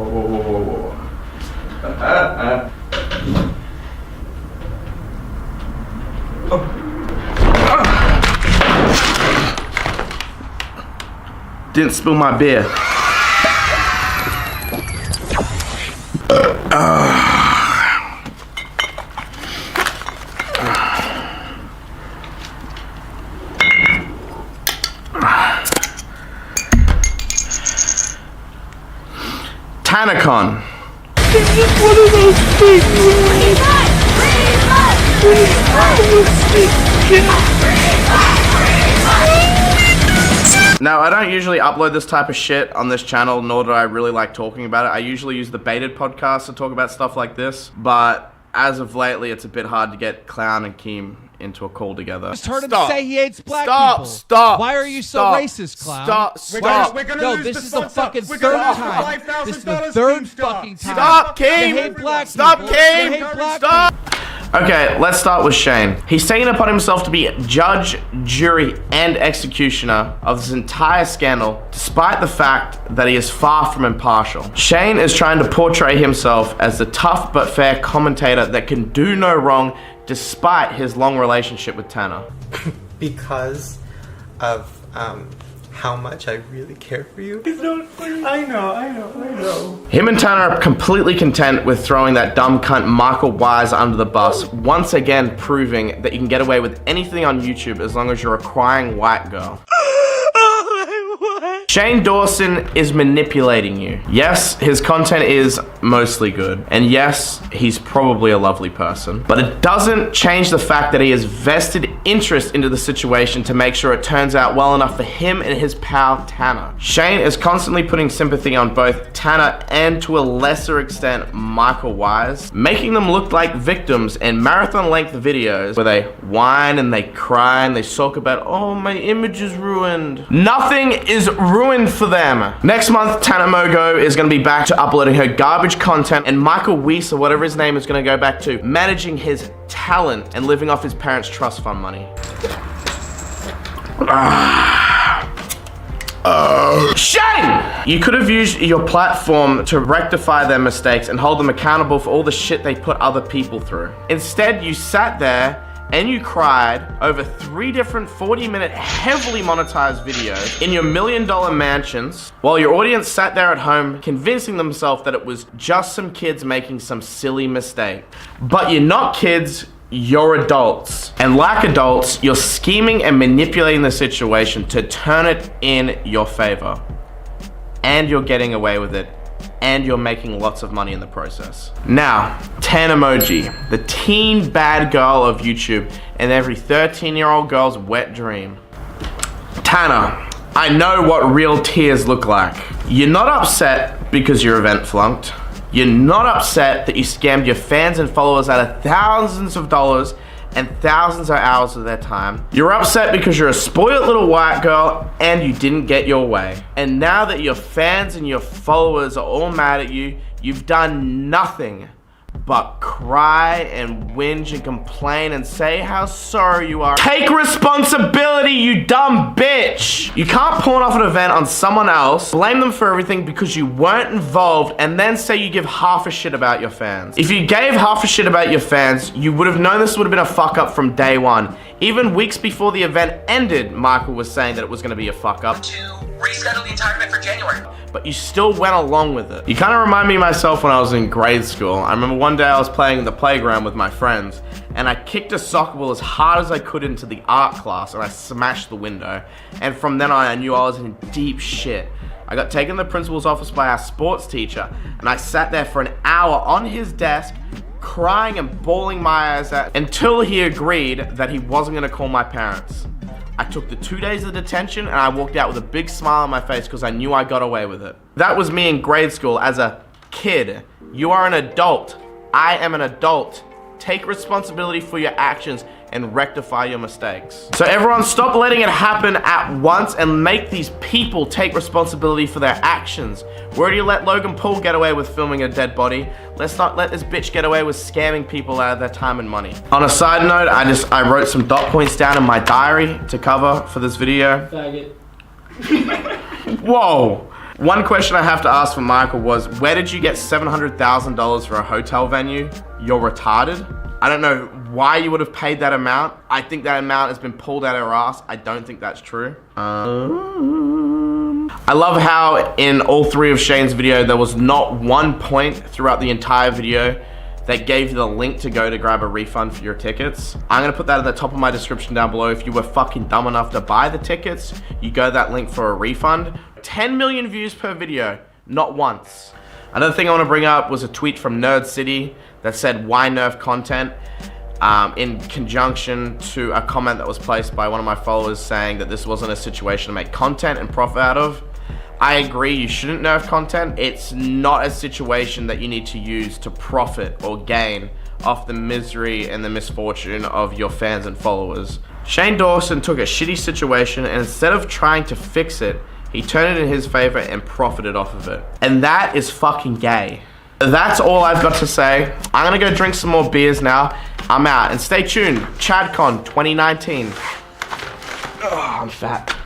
Whoa. Didn't spill my beer. Tanacon. This is one of those things Now, I don't usually upload this type of shit on this channel, nor do I really like talking about it. I usually use the Baited podcast to talk about stuff like this, but as of lately, it's a bit hard to get Clown and Keem into a call together. I just heard him say he hates black people. Stop! Why are you so racist, Clown? Stop! No, this is the fucking third time. This is the third fucking time. Stop, Keem! You hate black people. Stop, Keem! You hate black Stop! Okay, let's start with Shane. He's taken it upon himself to be judge, jury, and executioner of this entire scandal, despite the fact that he is far from impartial. Shane is trying to portray himself as the tough but fair commentator that can do no wrong despite his long relationship with Tanner. Because of how much I really care for you. It's not funny. I know. Him and Tanner are completely content with throwing that dumb cunt Michael Wise under the bus, once again proving that you can get away with anything on YouTube as long as you're a crying white girl. Shane Dawson is manipulating you. Yes, his content is mostly good. And yes, he's probably a lovely person. But it doesn't change the fact that he has vested interest into the situation to make sure it turns out well enough for him and his pal Tanner. Shane is constantly putting sympathy on both Tanner and, to a lesser extent, Michael Wise, making them look like victims in marathon-length videos where they whine and they cry and they sulk about, oh, my image is ruined. Nothing is ruined for them. Next month, Tana Mogo is going to be back to uploading her garbage content, and Michael Weiss, or whatever his name is, going to go back to managing his talent and living off his parents' trust fund money. Shame! You could have used your platform to rectify their mistakes and hold them accountable for all the shit they put other people through. Instead, you sat there and you cried over 3 different 40-minute heavily monetized videos in your $1 million mansions while your audience sat there at home convincing themselves that it was just some kids making some silly mistake. But you're not kids, you're adults. And like adults, you're scheming and manipulating the situation to turn it in your favor. And you're getting away with it. And you're making lots of money in the process. Now, Tan Emoji, the teen bad girl of YouTube and every 13-year-old girl's wet dream. Tanner, I know what real tears look like. You're not upset because your event flunked. You're not upset that you scammed your fans and followers out of thousands of dollars and thousands of hours of their time. You're upset because you're a spoiled little white girl and you didn't get your way. And now that your fans and your followers are all mad at you, you've done nothing but cry and whinge and complain and say how sorry you are. Take responsibility, you dumb bitch! You can't pawn off an event on someone else, blame them for everything because you weren't involved, and then say you give half a shit about your fans. If you gave half a shit about your fans, you would have known this would have been a fuck up from day one. Even weeks before the event ended, Michael was saying that it was gonna be a fuck up. To reschedule the entire event for January. But you still went along with it. You kind of remind me of myself when I was in grade school. I remember one day I was playing in the playground with my friends and I kicked a soccer ball as hard as I could into the art class and I smashed the window. And from then on I knew I was in deep shit. I got taken to the principal's office by our sports teacher and I sat there for an hour on his desk crying and bawling my eyes out until he agreed that he wasn't gonna call my parents. I took the 2 days of detention and I walked out with a big smile on my face because I knew I got away with it. That was me in grade school as a kid. You are an adult. I am an adult. Take responsibility for your actions and rectify your mistakes. So everyone stop letting it happen at once and make these people take responsibility for their actions. We already let Logan Paul get away with filming a dead body. Let's not let this bitch get away with scamming people out of their time and money. On a side note, I wrote some dot points down in my diary to cover for this video. Faggot. Whoa. One question I have to ask for Michael was, where did you get $700,000 for a hotel venue? You're retarded. I don't know why you would have paid that amount. I think that amount has been pulled out of our ass. I don't think that's true. I love how in all three of Shane's video, there was not one point throughout the entire video that gave you the link to go to grab a refund for your tickets. I'm gonna put that at the top of my description down below. If you were fucking dumb enough to buy the tickets, you go to that link for a refund. 10 million views per video, not once. Another thing I wanna bring up was a tweet from Nerd City that said, why nerf content? In conjunction to a comment that was placed by one of my followers saying that this wasn't a situation to make content and profit out of. I agree, you shouldn't nerf content. It's not a situation that you need to use to profit or gain off the misery and the misfortune of your fans and followers. Shane Dawson took a shitty situation and instead of trying to fix it, he turned it in his favor and profited off of it. And that is fucking gay. That's all I've got to say. I'm gonna go drink some more beers now. I'm out, and stay tuned. ChadCon 2019. Oh, I'm fat.